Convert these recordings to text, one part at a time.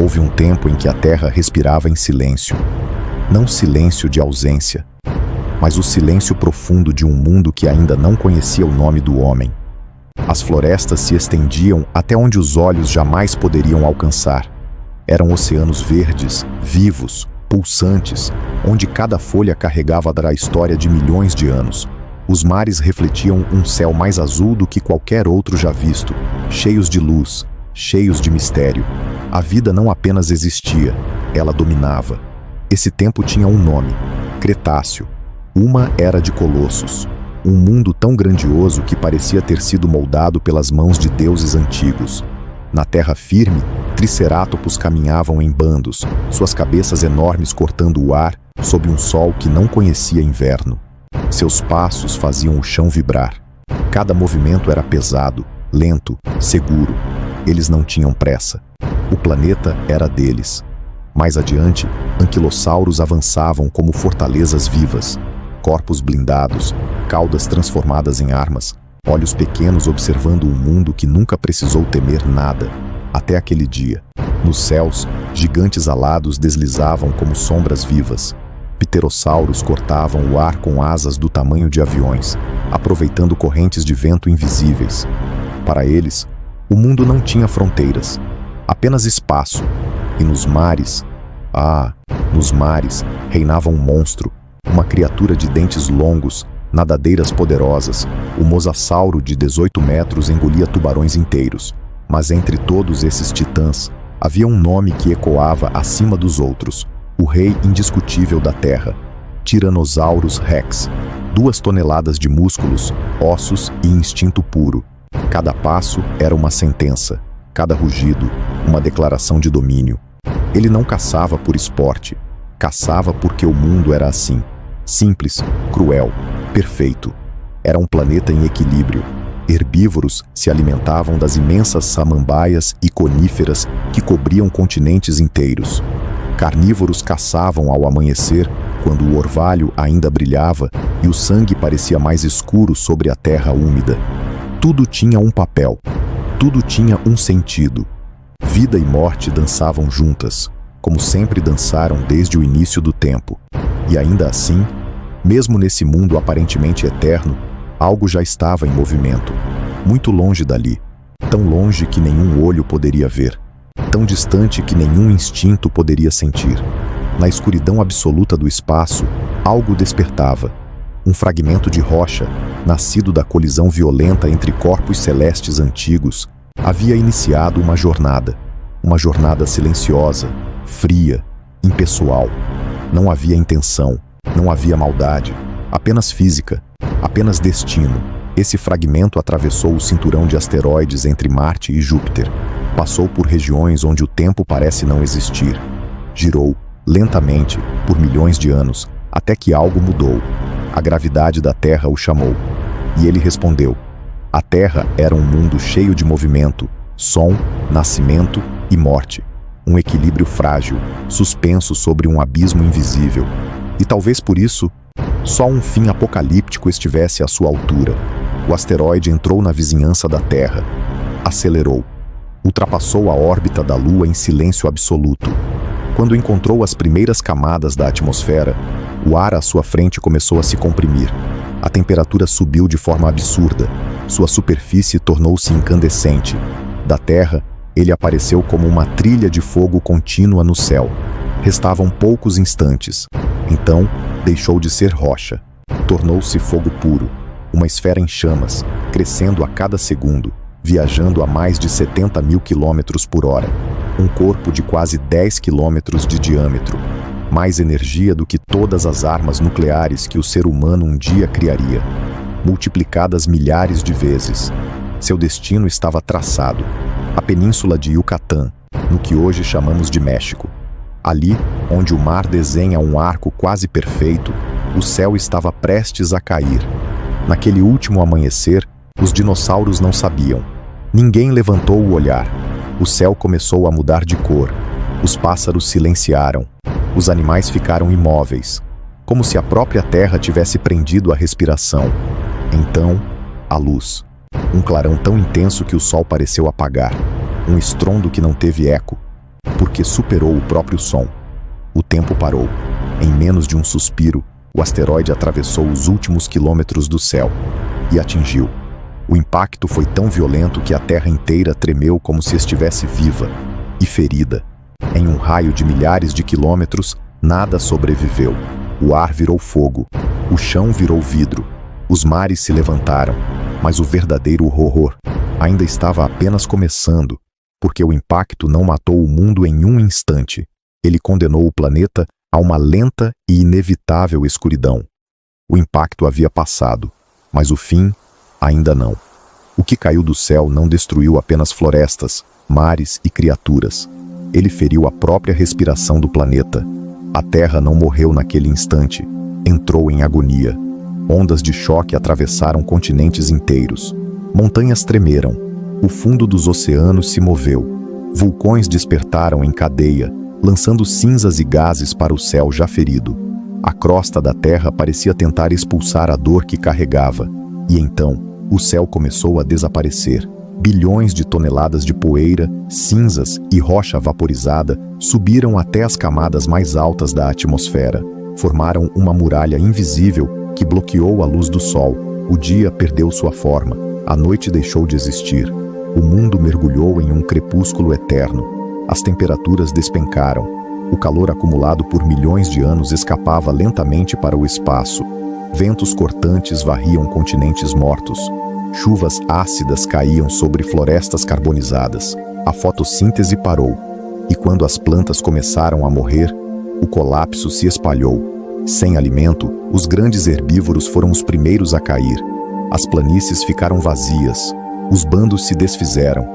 Houve um tempo em que a Terra respirava em silêncio. Não silêncio de ausência, mas o silêncio profundo de um mundo que ainda não conhecia o nome do homem. As florestas se estendiam até onde os olhos jamais poderiam alcançar. Eram oceanos verdes, vivos, pulsantes, onde cada folha carregava a história de milhões de anos. Os mares refletiam um céu mais azul do que qualquer outro já visto, cheios de luz, cheios de mistério. A vida não apenas existia, ela dominava. Esse tempo tinha um nome: Cretáceo. Uma era de colossos. Um mundo tão grandioso que parecia ter sido moldado pelas mãos de deuses antigos. Na terra firme, tricerátops caminhavam em bandos, suas cabeças enormes cortando o ar sob um sol que não conhecia inverno. Seus passos faziam o chão vibrar. Cada movimento era pesado, lento, seguro. Eles não tinham pressa. O planeta era deles. Mais adiante, anquilossauros avançavam como fortalezas vivas. Corpos blindados, caudas transformadas em armas, olhos pequenos observando um mundo que nunca precisou temer nada, até aquele dia. Nos céus, gigantes alados deslizavam como sombras vivas. Pterossauros cortavam o ar com asas do tamanho de aviões, aproveitando correntes de vento invisíveis. Para eles, o mundo não tinha fronteiras, apenas espaço. E nos mares, nos mares, reinava um monstro, uma criatura de dentes longos, nadadeiras poderosas. O mosassauro de 18 metros engolia tubarões inteiros. Mas entre todos esses titãs, havia um nome que ecoava acima dos outros: o rei indiscutível da Terra, Tyrannosaurus Rex. 2 toneladas de músculos, ossos e instinto puro. Cada passo era uma sentença, cada rugido, uma declaração de domínio. Ele não caçava por esporte, caçava porque o mundo era assim. Simples, cruel, perfeito. Era um planeta em equilíbrio. Herbívoros se alimentavam das imensas samambaias e coníferas que cobriam continentes inteiros. Carnívoros caçavam ao amanhecer, quando o orvalho ainda brilhava e o sangue parecia mais escuro sobre a terra úmida. Tudo tinha um papel, tudo tinha um sentido. Vida e morte dançavam juntas, como sempre dançaram desde o início do tempo. E ainda assim, mesmo nesse mundo aparentemente eterno, algo já estava em movimento, muito longe dali, tão longe que nenhum olho poderia ver, tão distante que nenhum instinto poderia sentir. Na escuridão absoluta do espaço, algo despertava. Um fragmento de rocha, nascido da colisão violenta entre corpos celestes antigos, havia iniciado uma jornada silenciosa, fria, impessoal. Não havia intenção, não havia maldade, apenas física, apenas destino. Esse fragmento atravessou o cinturão de asteroides entre Marte e Júpiter. Passou por regiões onde o tempo parece não existir. Girou, lentamente, por milhões de anos, até que algo mudou. A gravidade da Terra o chamou. E ele respondeu. A Terra era um mundo cheio de movimento, som, nascimento e morte. Um equilíbrio frágil, suspenso sobre um abismo invisível. E talvez por isso, só um fim apocalíptico estivesse à sua altura. O asteroide entrou na vizinhança da Terra. Acelerou. Ultrapassou a órbita da Lua em silêncio absoluto. Quando encontrou as primeiras camadas da atmosfera, o ar à sua frente começou a se comprimir. A temperatura subiu de forma absurda. Sua superfície tornou-se incandescente. Da Terra, ele apareceu como uma trilha de fogo contínua no céu. Restavam poucos instantes. Então, deixou de ser rocha. Tornou-se fogo puro. Uma esfera em chamas, crescendo a cada segundo, viajando a mais de 70 mil quilômetros por hora. Um corpo de quase 10 quilômetros de diâmetro. Mais energia do que todas as armas nucleares que o ser humano um dia criaria, multiplicadas milhares de vezes. Seu destino estava traçado. A península de Yucatán, no que hoje chamamos de México. Ali, onde o mar desenha um arco quase perfeito, o céu estava prestes a cair. Naquele último amanhecer, os dinossauros não sabiam. Ninguém levantou o olhar. O céu começou a mudar de cor. Os pássaros silenciaram. Os animais ficaram imóveis, como se a própria terra tivesse prendido a respiração. Então, a luz. Um clarão tão intenso que o sol pareceu apagar. Um estrondo que não teve eco. porque superou o próprio som. O tempo parou. Em menos de um suspiro, o asteroide atravessou os últimos quilômetros do céu e atingiu. O impacto foi tão violento que a Terra inteira tremeu como se estivesse viva e ferida. Em um raio de milhares de quilômetros, nada sobreviveu. O ar virou fogo, o chão virou vidro, os mares se levantaram, mas o verdadeiro horror ainda estava apenas começando, porque o impacto não matou o mundo em um instante. Ele condenou o planeta a uma lenta e inevitável escuridão. O impacto havia passado, mas o fim ainda não. O que caiu do céu não destruiu apenas florestas, mares e criaturas. Ele feriu a própria respiração do planeta. A Terra não morreu naquele instante. Entrou em agonia. Ondas de choque atravessaram continentes inteiros. Montanhas tremeram. O fundo dos oceanos se moveu. Vulcões despertaram em cadeia, lançando cinzas e gases para o céu já ferido. A crosta da Terra parecia tentar expulsar a dor que carregava. E então, o céu começou a desaparecer. Bilhões de toneladas de poeira, cinzas e rocha vaporizada subiram até as camadas mais altas da atmosfera. Formaram uma muralha invisível que bloqueou a luz do sol. O dia perdeu sua forma. A noite deixou de existir. O mundo mergulhou em um crepúsculo eterno. As temperaturas despencaram. O calor acumulado por milhões de anos escapava lentamente para o espaço. Ventos cortantes varriam continentes mortos. Chuvas ácidas caíam sobre florestas carbonizadas. A fotossíntese parou. E quando as plantas começaram a morrer, o colapso se espalhou. Sem alimento, os grandes herbívoros foram os primeiros a cair. As planícies ficaram vazias. Os bandos se desfizeram.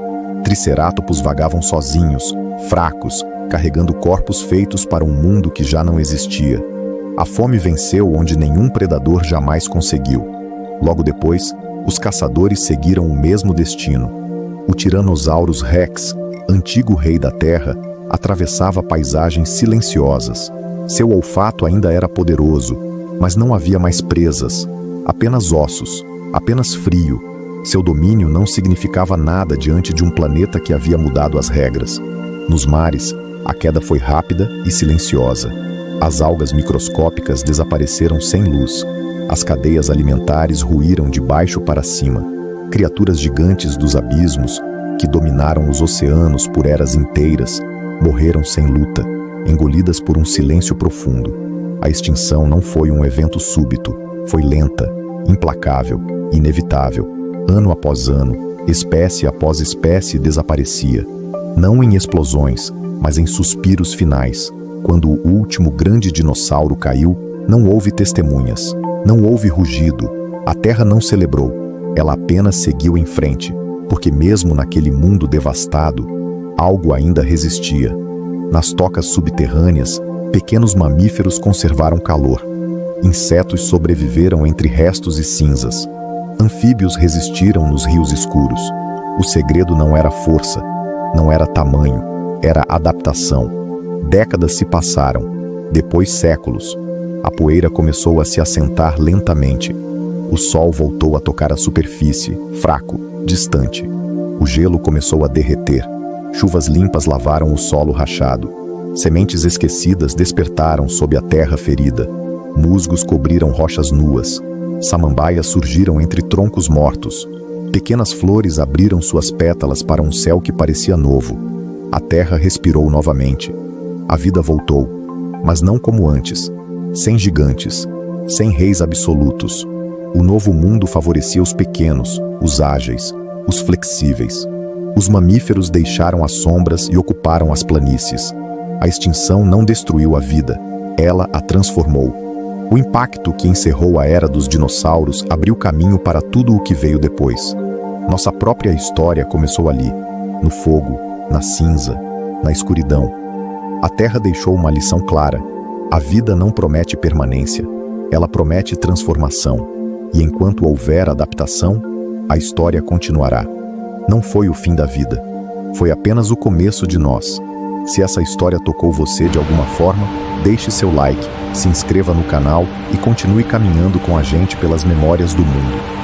Tricerátops vagavam sozinhos, fracos, carregando corpos feitos para um mundo que já não existia. A fome venceu onde nenhum predador jamais conseguiu. Logo depois, os caçadores seguiram o mesmo destino. O Tyrannosaurus Rex, antigo rei da Terra, atravessava paisagens silenciosas. Seu olfato ainda era poderoso, mas não havia mais presas, apenas ossos, apenas frio. Seu domínio não significava nada diante de um planeta que havia mudado as regras. Nos mares, a queda foi rápida e silenciosa. As algas microscópicas desapareceram sem luz. As cadeias alimentares ruíram de baixo para cima. Criaturas gigantes dos abismos, que dominaram os oceanos por eras inteiras, morreram sem luta, engolidas por um silêncio profundo. A extinção não foi um evento súbito, foi lenta, implacável, inevitável. Ano após ano, espécie após espécie desaparecia. Não em explosões, mas em suspiros finais. Quando o último grande dinossauro caiu, não houve testemunhas, não houve rugido, a Terra não celebrou, ela apenas seguiu em frente, porque mesmo naquele mundo devastado, algo ainda resistia. Nas tocas subterrâneas, pequenos mamíferos conservaram calor. Insetos sobreviveram entre restos e cinzas. Anfíbios resistiram nos rios escuros. O segredo não era força, não era tamanho, era adaptação. Décadas se passaram, depois séculos. A poeira começou a se assentar lentamente. O sol voltou a tocar a superfície, fraco, distante. O gelo começou a derreter. Chuvas limpas lavaram o solo rachado. Sementes esquecidas despertaram sob a terra ferida. Musgos cobriram rochas nuas. Samambaias surgiram entre troncos mortos. Pequenas flores abriram suas pétalas para um céu que parecia novo. A terra respirou novamente. A vida voltou, mas não como antes. Sem gigantes, sem reis absolutos. O novo mundo favorecia os pequenos, os ágeis, os flexíveis. Os mamíferos deixaram as sombras e ocuparam as planícies. A extinção não destruiu a vida, ela a transformou. O impacto que encerrou a era dos dinossauros abriu caminho para tudo o que veio depois. Nossa própria história começou ali, no fogo, na cinza, na escuridão. A Terra deixou uma lição clara. A vida não promete permanência, ela promete transformação. E enquanto houver adaptação, a história continuará. Não foi o fim da vida, foi apenas o começo de nós. Se essa história tocou você de alguma forma, deixe seu like, se inscreva no canal e continue caminhando com a gente pelas memórias do mundo.